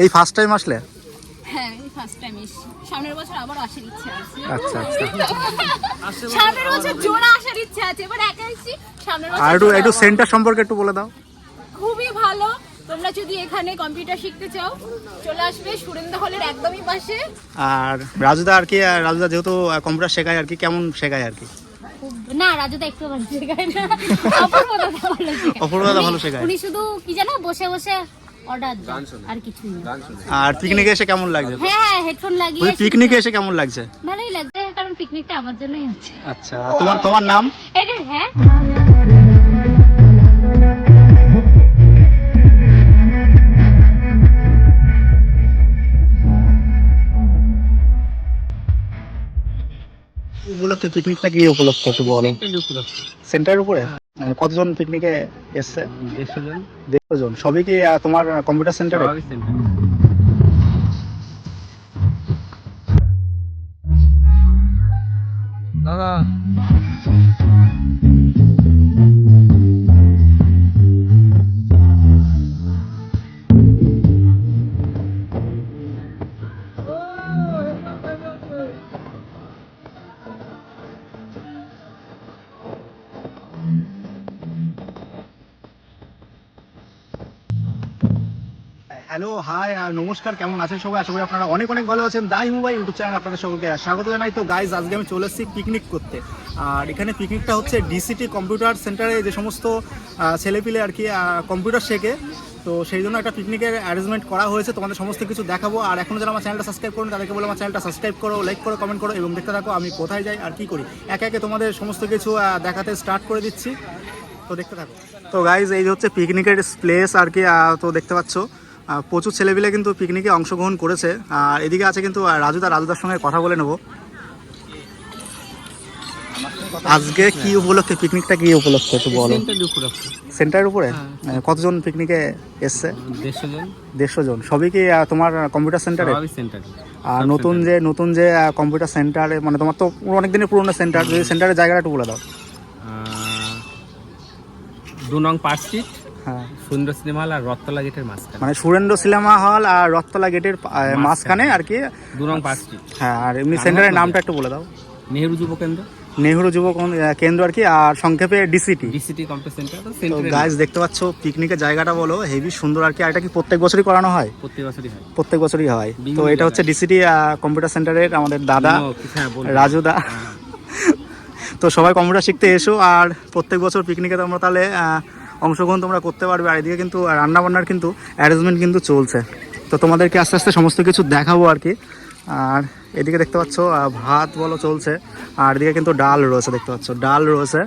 এই first time আসলে? হ্যাঁ, এই ফার্স্ট টাইম এসেছি। সামনের বছর আবার আসার ইচ্ছা আছে। আচ্ছা আচ্ছা। সামনের বছর জোড়া আসার ইচ্ছা আছে, এবার একা এসেছি, সামনের বছর আর একটু সেন্টার সম্পর্কে একটু বলে দাও। খুবই ভালো। তোমরা যদি এখানে কম্পিউটার শিখতে চাও চলে আসবে সুরেন্দ্র হলের একদমই পাশে। আর রাজুদা আর কি, রাজুদা যেহেতু কম্পিউটার শেখায় আর কি, কেমন শেখায় আর কি? না, রাজুদা একটু ভালো শেখায় না, অপূর্বদা ভালো শেখায়। উনি শুধু কি জানো বসে বসে অর্ডার দেন আর কিছুই না। আর পিকনিকে এসে কেমন লাগছে? হ্যাঁ, হেডফোন লাগিয়ে পিকনিকে এসে কেমন লাগছে? ভালোই লাগছে, কারণ পিকনিকটা আমার জন্যই হচ্ছে। আচ্ছা, তোমার নাম? এটা হ্যাঁ, উপলক্ষে পিকনিকটা কি উপলক্ষে একটু বলো। সেন্টারের উপরে কতজন পিকনিকে এসছে? 150 জন। 150 জন। সবই কি তোমার কম্পিউটার সেন্টারে? দাদা হ্যালো, হাই, নমস্কার, কেমন আছেন সবাই? আশা করি আপনারা অনেক অনেক ভালো আছেন। দাই মোবাইল ইউটিউব চ্যানেল আপনাদের সকলকে স্বাগত জানাই। তো গাইজ, আজকে আমি চলে এসেছি পিকনিক করতে। আর এখানে পিকনিকটা হচ্ছে ডিসিটি কম্পিউটার সেন্টারে, যে সমস্ত ছেলেপিলে আর কি কম্পিউটার শেখে, তো সেই জন্য একটা পিকনিকের অ্যারেঞ্জমেন্ট করা হয়েছে। তোমাদের সমস্ত কিছু দেখাবো। আর এখনো যারা আমার চ্যানেলটা সাবস্ক্রাইব করুন তাদেরকে বলে আমার চ্যানেলটা সাবস্ক্রাইব করো, লাইক করো, কমেন্ট করো এবং দেখতে থাকো আমি কোথায় যাই আর কি করি। একে একে তোমাদের সমস্ত কিছু দেখাতে স্টার্ট করে দিচ্ছি, তো দেখতে থাকো। তো গাইজ, এই যে হচ্ছে পিকনিকের প্লেস আর কি। তো দেখতে পাচ্ছ প্রচুর ছেলেপিলে কিন্তু পিকনিকে অংশগ্রহণ করেছে। আর এদিকে আছে কিন্তু রাজুদার সঙ্গে কথা বলে নেব। আজকে কি উপলক্ষে পিকনিকটা, কি উপলক্ষে একটু বলো। সেন্টারের উপরে কতজন পিকনিকে এসছে? 150 জন। 150 জন। সবই কি তোমার কম্পিউটার সেন্টারে? আর নতুন যে কম্পিউটার সেন্টারে, মানে তোমার তো অনেক দিনের পুরনো সেন্টার, যদি সেন্টারের জায়গাটা একটু বলে দাও। 2 নং পার্ক স্ট্রিট, হ্যাঁ, সুরেন্দ্র সিনেমা হল আর রথতলা গেটের মাঝখানে। মানে সুরেন্দ্র সিনেমা হল আর রথতলা গেটের মাঝখানে আর কি, 2 নং পার্ক স্ট্রিট। হ্যাঁ, আর এমনি সেন্টারের নামটা একটু বলে দাও। নেহেরু যুব কেন্দ্র। নেহেরু যুব কেন্দ্র আর কি, আর সংক্ষেপে ডিসিটি কম্পিউটার সেন্টার। তো গাইজ, দেখতে পাচ্ছ পিকনিকের জায়গাটা বলো হেভি সুন্দর আর কি। আর এটা কি প্রত্যেক বছরই করানো হয়? প্রত্যেক বছরই হয়। তো এটা হচ্ছে ডিসিটি কম্পিউটার সেন্টারের আমাদের দাদা রাজুদা। তো সবাই কম্পিউটার শিখতে এসো, আর প্রত্যেক বছর পিকনিকে তোমরা তাহলে অংশগ্রহণ তোমরা করতে পারবে। আর এদিকে কিন্তু রান্নাবান্নার কিন্তু অ্যারেঞ্জমেন্ট কিন্তু চলছে, তো তোমাদেরকে আস্তে আস্তে সমস্ত কিছু দেখাবো আর কি। আর এদিকে দেখতে পাচ্ছ ভাত বলো চলছে, আর এদিকে কিন্তু ডাল রয়েছে, দেখতে পাচ্ছ ডাল রয়েছে।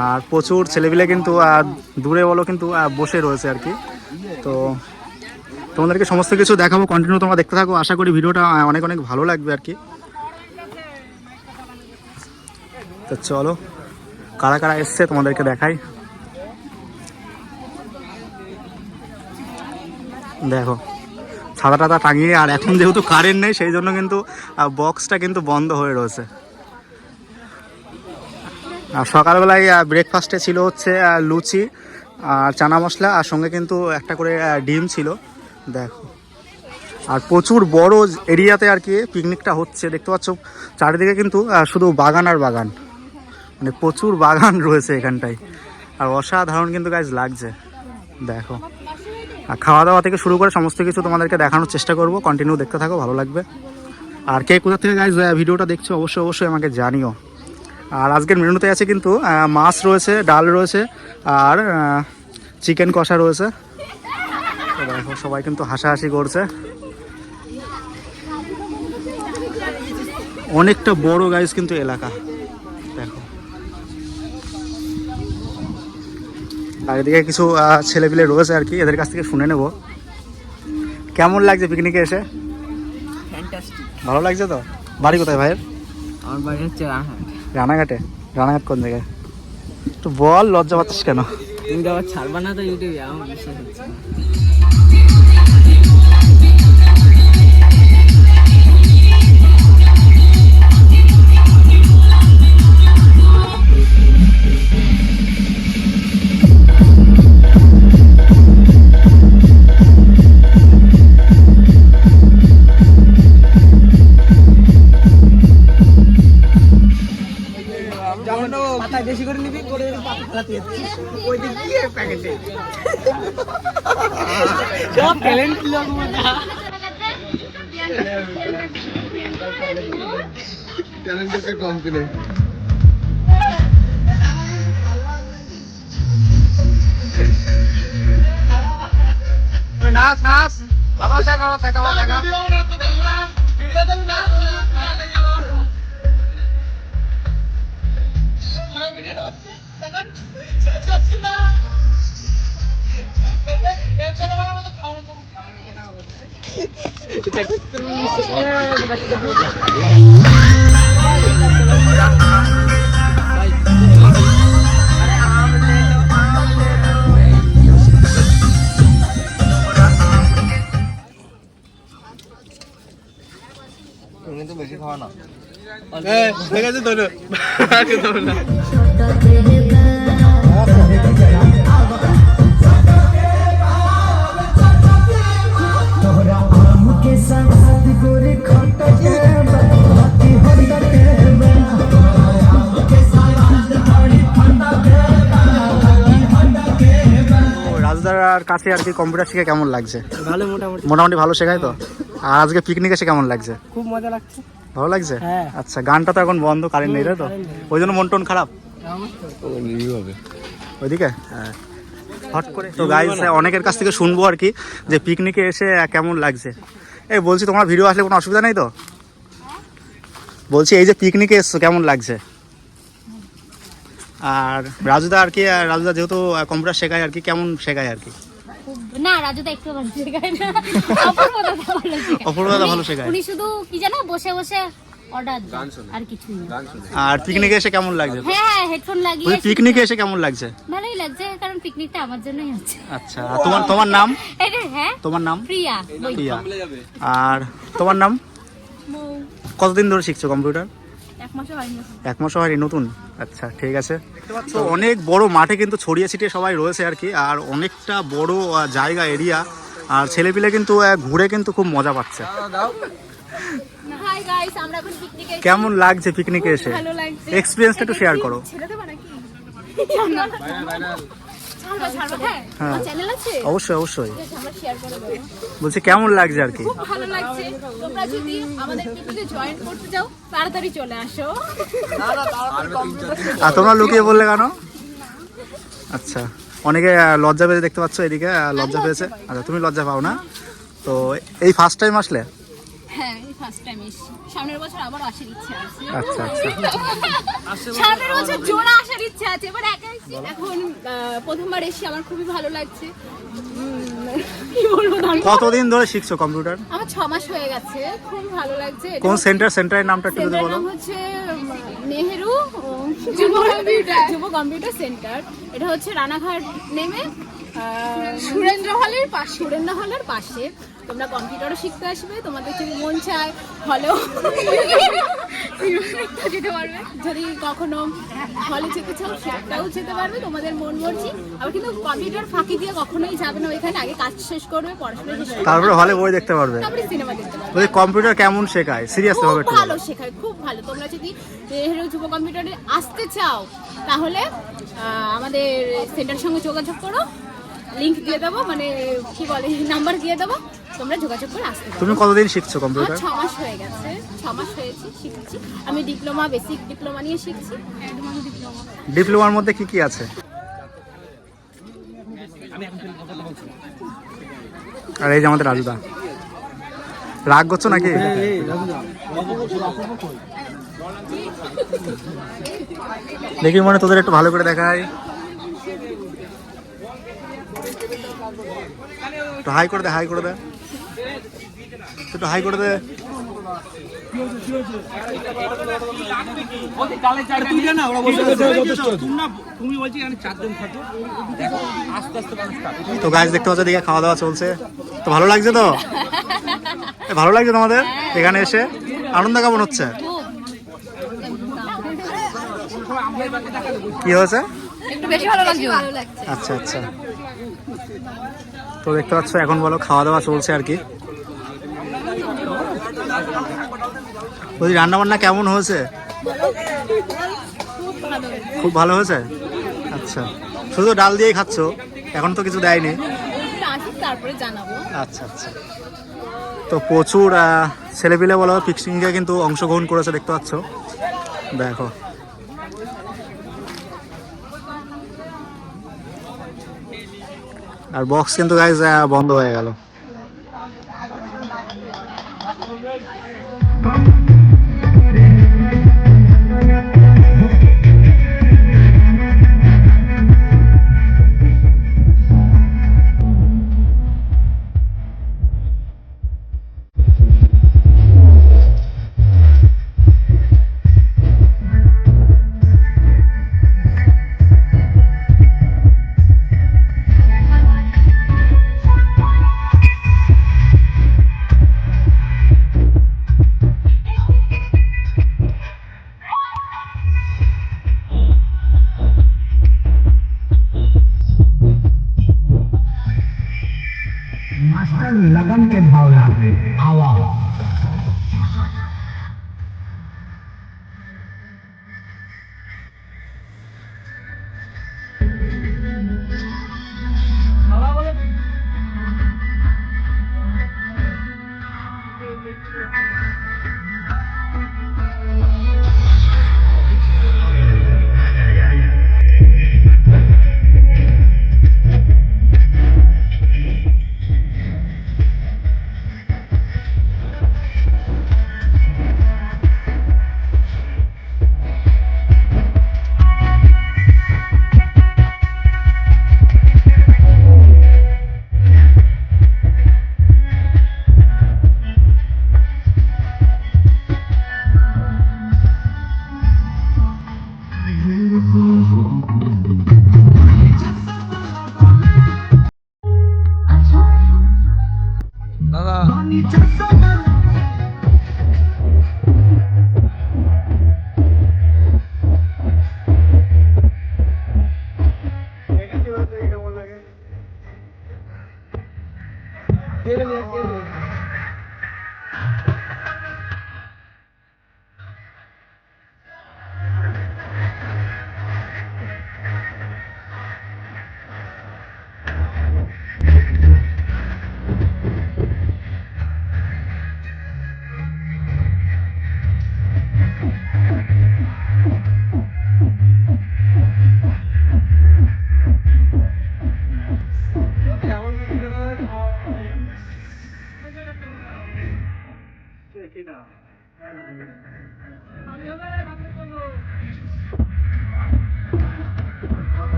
আর প্রচুর ছেলেপিলে কিন্তু দূরে বলো কিন্তু বসে রয়েছে আর কি। তো তোমাদেরকে সমস্ত কিছু দেখাবো, কন্টিনিউ তোমরা দেখতে থাকো। আশা করি ভিডিওটা অনেক অনেক ভালো লাগবে আর কি। তো চলো, কারা কারা এসছে তোমাদেরকে দেখাই। দেখো ছাতা টাতা টাঙিয়ে, আর এখন যেহেতু কারেন্ট নেই সেই জন্য কিন্তু বক্সটা কিন্তু বন্ধ হয়ে রয়েছে। আর সকালবেলায় ব্রেকফাস্টে ছিল হচ্ছে লুচি আর চানা মশলা, আর সঙ্গে কিন্তু একটা করে ডিম ছিল। দেখো, আর প্রচুর বড় এরিয়াতে আর কি পিকনিকটা হচ্ছে। দেখতে পাচ্ছ চারিদিকে কিন্তু শুধু বাগান আর বাগান, মানে প্রচুর বাগান রয়েছে এখানটায়। আর অসাধারণ কিন্তু গাইজ লাগছে। দেখো, আর খাওয়া দাওয়া থেকে শুরু করে সমস্ত কিছু তোমাদেরকে দেখানোর চেষ্টা করব, কন্টিনিউ দেখতে থাকো, ভালো লাগবে। আর কে কোথা থেকে গাইজ ভিডিওটা দেখছো অবশ্যই আমাকে জানিও। আর আজকের মেনুতে আছে কিন্তু মাছ রয়েছে, ডাল রয়েছে, আর চিকেন কষা রয়েছে। তো দেখো সবাই কিন্তু হাসাহাসি করছে। অনেকটা বড় গাইজ কিন্তু এলাকা, দেখো। আর এদিকে কিছু ছেলেপিলে রয়েছে আর কি, এদের কাছ থেকে শুনে নেব কেমন লাগছে পিকনিকে এসে। ভালো লাগছে তো? বাড়ি কোথায় ভাইয়ের? আমার বাড়ি হচ্ছে রানাঘাটে। রানাঘাট কোন জায়গায় একটু বল, লজ্জা পাচ্ছিস কেন? তুমি তো আবার ছাড়বা না তো ইউটিউবে, আমার বিশ্বাস হচ্ছে না। সব ট্যালেন্ট লোক ট্যালেন্টের কোম্পানি নাচ নাচ বাবা দেখা দেখা দেখা তুমি তো বেশি খাওয়া না ঠিক আছে ধরো রাজদার কাছে আর কি কম্পিউটার শিখে কেমন লাগছে? ভালো, মোটামুটি মোটামুটি ভালো শেখায় তো। আর আজকে পিকনিক এসে কেমন লাগছে? খুব মজা লাগছে। ভালো লাগছে? হ্যাঁ। আচ্ছা, গানটা তো এখন বন্ধ, কারেন্ট নেই, তাই তো? ওই জন্য মন টন খারাপ ওইদিকে। হ্যাঁ, হট করে তো গাইস অনেকের কাছ থেকে শুনবো আর কি যে পিকনিকে এসে কেমন লাগছে। এই বলছি তোমার ভিডিও আসলে কোনো অসুবিধা নেই তো? বলছি এই যে পিকনিকে এসছো কেমন লাগছে? আর রাজুদা আর কি, রাজুদা যেহেতু কম্পিউটার শেখায় আর কি, কেমন শেখায় আর কি? না, রাজুদা একটু ভালো শেখায় না, অপূর্বদা ভালো শেখায়। উনি শুধু কি জানো বসে বসে অর্ডার আর কিছুই না। আর পিকনিকে এসে কেমন লাগছে? হ্যাঁ, হেডফোন লাগিয়ে পিকনিকে এসে কেমন লাগছে? ভালোই লাগছে, কারণ পিকনিকটা আমার জন্যই হচ্ছে। আচ্ছা, তোমার নাম? হ্যাঁ, তোমার নাম? প্রিয়া। প্রিয়া। আর তোমার নাম? কতদিন ধরে শিখছো কম্পিউটার? 1 মাসও হয়নি। 1 মাসও হয়নি, নতুন? আচ্ছা, ঠিক আছে। তো অনেক বড় মাঠে কিন্তু ছড়িয়ে ছিটিয়ে সবাই রয়েছে আর কি, আর অনেকটা বড় জায়গা এরিয়া, আর ছেলেপিলে কিন্তু ঘুরে কিন্তু খুব মজা পাচ্ছে। হাই গাইস, আমরা এখন পিকনিকে। কেমন লাগছে পিকনিকে এসে? ভালো লাগছে। এক্সপেরিয়েন্সটা একটু শেয়ার করো। ছেড়ে দেব নাকি? ছাড়বা, হ্যাঁ। হ্যাঁ, আমার চ্যানেল আছে? অবশ্যই অবশ্যই। আমরা শেয়ার করে দেব। বলছি কেমন লাগছে আর কি? খুব ভালো লাগছে। তোমরা যদি আমাদের পিকনিকে জয়েন করতে চাও তাড়াতাড়ি চলে আসো। আর তোমরা লুকিয়ে বললে কেন? আচ্ছা, অনেকে লজ্জা পেয়েছে দেখতে পাচ্ছ, এদিকে লজ্জা পেয়েছে। আচ্ছা, তুমি লজ্জা পাও না তো? এই ফার্স্ট টাইম আসলে? হ্যাঁ, এই ফার্স্ট টাইম এসেছি। সামনের বছর আবার আসার ইচ্ছা আছে। আচ্ছা আচ্ছা। সামনের বছর জোড়া আসার ইচ্ছা আছে, এবার একা এসেছি। এখন প্রথমবার এসে আমার খুবই ভালো লাগছে। কি বলবো? কতদিন ধরে শিখছো কম্পিউটার? আমার 6 মাস হয়ে গেছে। খুব ভালো লাগছে। কোন সেন্টারের নামটা একটু যদি বলো। নাম হচ্ছে নেহেরু যুব কম্পিউটার সেন্টার। এটা হচ্ছে রানাঘাট নেমে সুরেন্দ্র হলের পাশে। তোমরা কম্পিউটারও শিখতে আসবে, তোমাদের যদি মন চায় হলেও যেতে পারবে। যদি কখনো হলে যেতে চাও সেটাও যেতে পারবে, তোমাদের মন মর্জি। আবার কিন্তু কম্পিউটার ফাঁকি দিয়ে কখনোই যাবে না ওইখানে, আগে কাজ শেষ করবে, পড়াশোনা শেষ করবে, তারপরে হলে বই দেখতে পারবে, তারপরে সিনেমা দেখতে পারবে। বলছি কম্পিউটার কেমন শেখায়? সিরিয়াসলি ভাবে একটু ভালো শেখায়, খুব ভালো। তোমরা যদি নেহেরু যুব কম্পিউটারে আসতে চাও তাহলে আমাদের সেন্টারের সঙ্গে যোগাযোগ করো, লিংক দিয়ে দেবো, মানে কি বলে নাম্বার দিয়ে দেবো, তোমরা যোগাযোগ করে আসতে পারো। তুমি কতদিন শিখছো কম্পিউটার? 6 মাস হয়ে গেছে। 6 মাস হয়েছে শিখছি। আমি ডিপ্লোমা, বেসিক ডিপ্লোমা নিয়ে শিখছি। ডিপ্লোমার মধ্যে কি কি আছে? আর এই যে আমাদের রাজুদা, রাগ করছো নাকি? দেখি মনে তোদের একটু ভালো করে দেখাই, একটু হাই করে দে, হাই করে দে, একটু হাই করে দে। তো গাছ দেখতে পাচ্ছ, দিকে খাওয়া দাওয়া চলছে। তো ভালো লাগছে তো? ভালো লাগছে তোমাদের এখানে এসে? আনন্দ কেমন হচ্ছে? কি হয়েছে? একটু বেশি ভালো লাগছে। আচ্ছা আচ্ছা। তো দেখতে পাচ্ছ এখন বলো খাওয়া দাওয়া চলছে আর কি। বলছি রান্না বান্না কেমন হয়েছে? খুব ভালো হয়েছে। আচ্ছা, শুধু ডাল দিয়েই খাচ্ছো? এখন তো কিছু দেয়নি। ওইটা আসুক তারপরে জানাবো। আচ্ছা আচ্ছা। তো প্রচুর ছেলেপিলে বলো পিকনিকে কিন্তু অংশগ্রহণ করেছে, দেখতে পাচ্ছ। দেখো আর বক্স কিন্তু গাইজ বন্ধ হয়ে গেল। मास्टर लगन के भावना हवा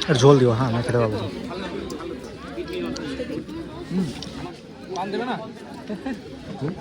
আর ঝোল দিও, হ্যাঁ আমি খেতে পারবো। পান দেবে না?